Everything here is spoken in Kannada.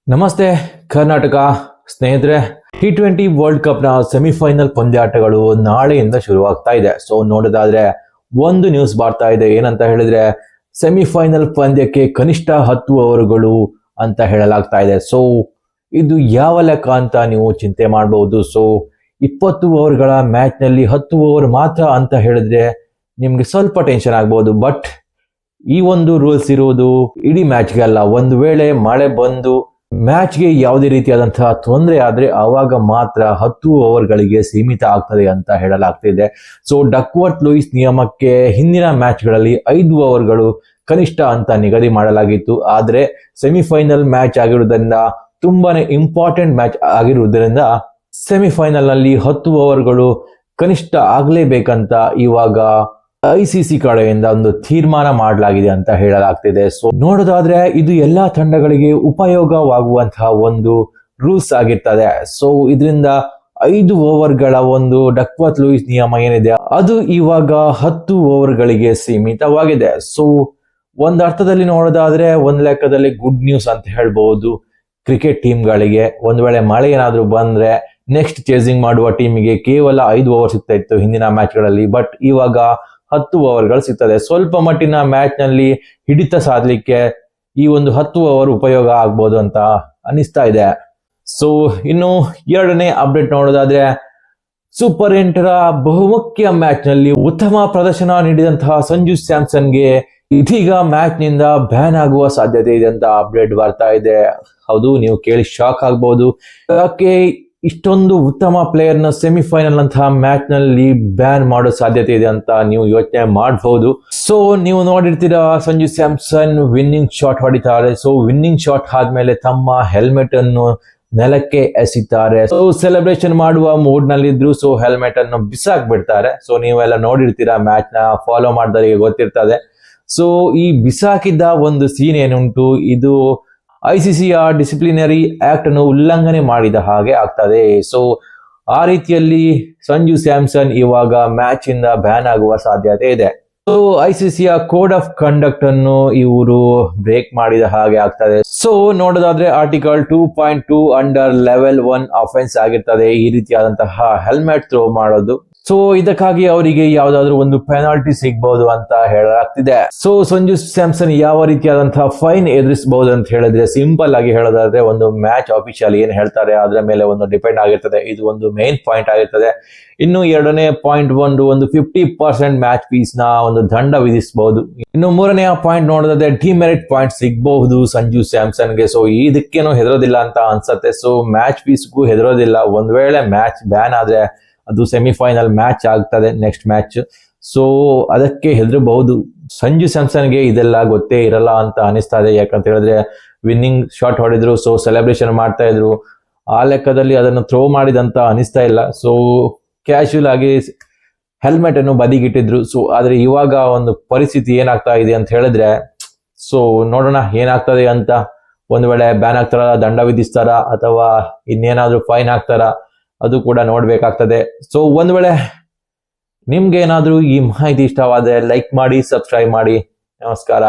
ನಮಸ್ತೆ ಕರ್ನಾಟಕ ಸ್ನೇಹಿತರೆ, T20 ವರ್ಲ್ಡ್ ಕಪ್ ನ ಸೆಮಿಫೈನಲ್ ಪಂದ್ಯಾಟಗಳು ನಾಳೆಯಿಂದ ಶುರುವಾಗ್ತಾ ಇದೆ. ಸೊ ನೋಡೋದಾದ್ರೆ ಒಂದು ನ್ಯೂಸ್ ಬರ್ತಾ ಇದೆ. ಏನಂತ ಹೇಳಿದ್ರೆ ಸೆಮಿಫೈನಲ್ ಪಂದ್ಯಕ್ಕೆ ಕನಿಷ್ಠ 10 ಓವರ್ಗಳು ಅಂತ ಹೇಳಲಾಗ್ತಾ ಇದೆ. ಸೊ ಇದು ಯಾವ ಲೆಕ್ಕ ಅಂತ ನೀವು ಚಿಂತೆ ಮಾಡಬಹುದು. ಸೊ 20 ಓವರ್ಗಳ ಮ್ಯಾಚ್ ನಲ್ಲಿ 10 ಓವರ್ ಮಾತ್ರ ಅಂತ ಹೇಳಿದ್ರೆ ನಿಮ್ಗೆ ಸ್ವಲ್ಪ ಟೆನ್ಷನ್ ಆಗ್ಬಹುದು. ಬಟ್ ಈ ಒಂದು ರೂಲ್ಸ್ ಇರುವುದು ಇಡೀ ಮ್ಯಾಚ್ಗೆ ಅಲ್ಲ. ಒಂದು ವೇಳೆ ಮಳೆ ಬಂದು ಮ್ಯಾಚ್ಗೆ ಯಾವುದೇ ರೀತಿಯಾದಂತಹ ತೊಂದರೆ ಆದ್ರೆ ಆವಾಗ ಮಾತ್ರ 10 ಓವರ್ಗಳಿಗೆ ಸೀಮಿತ ಆಗ್ತದೆ ಅಂತ ಹೇಳಲಾಗ್ತಿದೆ. ಸೊ ಡಕ್ವರ್ತ್ ಲೂಯಿಸ್ ನಿಯಮಕ್ಕೆ ಹಿಂದಿನ ಮ್ಯಾಚ್ಗಳಲ್ಲಿ 5 ಓವರ್ಗಳು ಕನಿಷ್ಠ ಅಂತ ನಿಗದಿ ಮಾಡಲಾಗಿತ್ತು. ಆದ್ರೆ ಸೆಮಿಫೈನಲ್ ಮ್ಯಾಚ್ ಆಗಿರುವುದರಿಂದ, ತುಂಬಾನೇ ಇಂಪಾರ್ಟೆಂಟ್ ಮ್ಯಾಚ್ ಆಗಿರುವುದರಿಂದ ಸೆಮಿಫೈನಲ್ ನಲ್ಲಿ 10 ಓವರ್ಗಳು ಕನಿಷ್ಠ ಆಗ್ಲೇಬೇಕಂತ ಇವಾಗ ICC ಕಡೆಯಿಂದ ಒಂದು ತೀರ್ಮಾನ ಮಾಡಲಾಗಿದೆ ಅಂತ ಹೇಳಲಾಗ್ತಿದೆ. ಸೊ ನೋಡೋದಾದ್ರೆ ಇದು ಎಲ್ಲಾ ತಂಡಗಳಿಗೆ ಉಪಯೋಗವಾಗುವಂತಹ ಒಂದು ರೂಲ್ಸ್ ಆಗಿರ್ತದೆ. ಸೊ ಇದರಿಂದ 5 ಓವರ್ಗಳ ಒಂದು ಡಕ್ವರ್ತ್ ಲೂಯಿಸ್ ನಿಯಮ ಏನಿದೆ ಅದು ಇವಾಗ 10 ಓವರ್ಗಳಿಗೆ ಸೀಮಿತವಾಗಿದೆ. ಸೊ ಒಂದ್ ಅರ್ಥದಲ್ಲಿ ನೋಡೋದಾದ್ರೆ ಒಂದ್ ಲೆಕ್ಕದಲ್ಲಿ ಗುಡ್ ನ್ಯೂಸ್ ಅಂತ ಹೇಳ್ಬಹುದು ಕ್ರಿಕೆಟ್ ಟೀಮ್ಗಳಿಗೆ. ಒಂದ್ ವೇಳೆ ಮಳೆ ಏನಾದ್ರೂ ಬಂದ್ರೆ ನೆಕ್ಸ್ಟ್ ಚೇಸಿಂಗ್ ಮಾಡುವ ಟೀಮಿಗೆ ಕೇವಲ 5 ಓವರ್ ಸಿಗ್ತಾ ಇತ್ತು ಹಿಂದಿನ ಮ್ಯಾಚ್ಗಳಲ್ಲಿ. ಬಟ್ ಇವಾಗ 10 ಓವರ್ಗಳು ಸಿಗ್ತದೆ. ಸ್ವಲ್ಪ ಮಟ್ಟಿನ ಮ್ಯಾಚ್ ನಲ್ಲಿ ಹಿಡಿತ ಸಾಧಲಿಕ್ಕೆ ಈ ಒಂದು 10 ಓವರ್ ಉಪಯೋಗ ಆಗ್ಬೋದು ಅಂತ ಅನಿಸ್ತಾ ಇದೆ. ಸೊ ಇನ್ನು ಎರಡನೇ ಅಪ್ಡೇಟ್ ನೋಡೋದಾದ್ರೆ ಸೂಪರ್ 8 ರ ಬಹುಮುಖ್ಯ ಮ್ಯಾಚ್ ನಲ್ಲಿ ಉತ್ತಮ ಪ್ರದರ್ಶನ ನೀಡಿದಂತಹ ಸಂಜು ಸ್ಯಾಮ್ಸನ್ಗೆ ಇದೀಗ ಮ್ಯಾಚ್ ನಿಂದ ಬ್ಯಾನ್ ಆಗುವ ಸಾಧ್ಯತೆ ಇದೆ ಅಂತ ಅಪ್ಡೇಟ್ ಬರ್ತಾ ಇದೆ. ಹೌದು, ನೀವು ಕೇಳಿ ಶಾಕ್ ಆಗ್ಬಹುದು. ಯಾಕೆ ಇಷ್ಟೊಂದು ಉತ್ತಮ ಪ್ಲೇಯರ್ ನ ಸೆಮಿಫೈನಲ್ ಅಂತಹ ಮ್ಯಾಚ್ ನಲ್ಲಿ ಬ್ಯಾನ್ ಮಾಡೋ ಸಾಧ್ಯತೆ ಇದೆ ಅಂತ ನೀವು ಯೋಚನೆ ಮಾಡಬಹುದು. ಸೊ ನೀವು ನೋಡಿರ್ತೀರಾ, ಸಂಜು ಸ್ಯಾಮ್ಸನ್ ವಿನ್ನಿಂಗ್ ಶಾಟ್ ಹೊಡಿತಾರೆ. ಸೊ ವಿನ್ನಿಂಗ್ ಶಾಟ್ ಆದ್ಮೇಲೆ ತಮ್ಮ ಹೆಲ್ಮೆಟ್ ಅನ್ನು ನೆಲಕ್ಕೆ ಎಸಿತಾರೆ. ಸೊ ಸೆಲೆಬ್ರೇಷನ್ ಮಾಡುವ ಮೂಡ್ ನಲ್ಲಿ ಇದ್ರು. ಸೊ ಹೆಲ್ಮೆಟ್ ಅನ್ನು ಬಿಸಾಕ್ ಬಿಡ್ತಾರೆ. ಸೊ ನೀವೆಲ್ಲ ನೋಡಿರ್ತೀರಾ, ಮ್ಯಾಚ್ ನ ಫಾಲೋ ಮಾಡಿದವರಿಗೆ ಗೊತ್ತಿರ್ತದೆ. ಸೊ ಈ ಬಿಸಾಕಿದ್ದ ಒಂದು ಸೀನ್ ಏನುಂಟು, ಇದು ICCಯ ಡಿಸಿಪ್ಲಿನರಿ ಆಕ್ಟ್ ಅನ್ನು ಉಲ್ಲಂಘನೆ ಮಾಡಿದ ಹಾಗೆ ಆಗ್ತದೆ. ಸೊ ಆ ರೀತಿಯಲ್ಲಿ ಸಂಜು ಸ್ಯಾಮ್ಸನ್ ಇವಾಗ ಮ್ಯಾಚ್ ಇಂದ ಬ್ಯಾನ್ ಆಗುವ ಸಾಧ್ಯತೆ ಇದೆ. ಸೊ ICCಯ ಕೋಡ್ ಆಫ್ ಕಂಡಕ್ಟ್ ಅನ್ನು ಇವರು ಬ್ರೇಕ್ ಮಾಡಿದ ಹಾಗೆ ಆಗ್ತದೆ. ಸೊ ನೋಡೋದಾದ್ರೆ ಆರ್ಟಿಕಲ್ 2.2 ಅಂಡರ್ ಲೆವೆಲ್ 1 ಅಫೆನ್ಸ್ ಆಗಿರ್ತದೆ ಈ ರೀತಿಯಾದಂತಹ ಹೆಲ್ಮೆಟ್ ಥ್ರೋ ಮಾಡೋದು. ಸೊ ಇದಕ್ಕಾಗಿ ಅವರಿಗೆ ಯಾವ್ದಾದ್ರು ಒಂದು ಪೆನಾಲ್ಟಿ ಸಿಗಬಹುದು ಅಂತ ಹೇಳಲಾಗ್ತಿದೆ. ಸೊ ಸಂಜು ಸ್ಯಾಮ್ಸನ್ ಯಾವ ರೀತಿಯಾದಂತಹ ಫೈನ್ ಎದುರಿಸಬಹುದು ಅಂತ ಹೇಳಿದ್ರೆ, ಸಿಂಪಲ್ ಆಗಿ ಹೇಳೋದಾದ್ರೆ ಒಂದು ಮ್ಯಾಚ್ ಆಫಿಷಿಯಲ್ ಏನ್ ಹೇಳ್ತಾರೆ ಅದರ ಮೇಲೆ ಒಂದು ಡಿಪೆಂಡ್ ಆಗಿರ್ತದೆ. ಇದು ಒಂದು ಮೇನ್ ಪಾಯಿಂಟ್ ಆಗಿರ್ತದೆ. ಇನ್ನು ಎರಡನೇ ಪಾಯಿಂಟ್ ಒಂದು 50% ಮ್ಯಾಚ್ ಫೀಸ್ ನ ಒಂದು ದಂಡ ವಿಧಿಸಬಹುದು. ಇನ್ನು ಮೂರನೆಯ ಪಾಯಿಂಟ್ ನೋಡೋದಾದ್ರೆ ಡಿಮೆರಿಟ್ ಪಾಯಿಂಟ್ ಸಿಗಬಹುದು ಸಂಜು ಸ್ಯಾಮ್ಸನ್ಗೆ. ಸೊ ಇದಕ್ಕೇನು ಹೆದರೋದಿಲ್ಲ ಅಂತ ಅನ್ಸತ್ತೆ. ಸೊ ಮ್ಯಾಚ್ ಫೀಸ್ಗೂ ಹೆದರೋದಿಲ್ಲ. ಒಂದ್ ವೇಳೆ ಮ್ಯಾಚ್ ಬ್ಯಾನ್ ಆದ್ರೆ ಅದು ಸೆಮಿಫೈನಲ್ ಮ್ಯಾಚ್ ಆಗ್ತದೆ ನೆಕ್ಸ್ಟ್ ಮ್ಯಾಚ್. ಸೊ ಅದಕ್ಕೆ ಹೆದರಬಹುದು. ಸಂಜು ಸ್ಯಾಮ್ಸನ್ಗೆ ಇದೆಲ್ಲ ಗೊತ್ತೇ ಇರಲ್ಲ ಅಂತ ಅನಿಸ್ತಾ ಇದೆ. ಯಾಕಂತ ಹೇಳಿದ್ರೆ ವಿನ್ನಿಂಗ್ ಶಾಟ್ ಹೊಡೆದ್ರು, ಸೊ ಸೆಲೆಬ್ರೇಷನ್ ಮಾಡ್ತಾ ಇದ್ರು. ಆ ಲೆಕ್ಕದಲ್ಲಿ ಅದನ್ನು ಥ್ರೋ ಮಾಡಿದಂತ ಅನಿಸ್ತಾ ಇಲ್ಲ. ಸೊ ಕ್ಯಾಶುಯಲ್ ಆಗಿ ಹೆಲ್ಮೆಟ್ ಅನ್ನು ಬದಿಗಿಟ್ಟಿದ್ರು. ಸೊ ಆದ್ರೆ ಇವಾಗ ಒಂದು ಪರಿಸ್ಥಿತಿ ಏನಾಗ್ತಾ ಇದೆ ಅಂತ ಹೇಳಿದ್ರೆ, ಸೊ ನೋಡೋಣ ಏನಾಗ್ತದೆ ಅಂತ. ಒಂದ್ ವೇಳೆ ಬ್ಯಾನ್ ಆಗ್ತಾರ, ದಂಡ ವಿಧಿಸ್ತಾರ, ಅಥವಾ ಇನ್ನೇನಾದ್ರೂ ಫೈನ್ ಹಾಕ್ತಾರ, ಅದು ಕೂಡ ನೋಡ್ಬೇಕಾಗ್ತದೆ. ಸೊ ಒಂದ್ ವೇಳೆ ನಿಮ್ಗೆ ಏನಾದ್ರೂ ಈ ಮಾಹಿತಿ ಇಷ್ಟವಾದ್ರೆ ಲೈಕ್ ಮಾಡಿ, ಸಬ್ಸ್ಕ್ರೈಬ್ ಮಾಡಿ. ನಮಸ್ಕಾರ.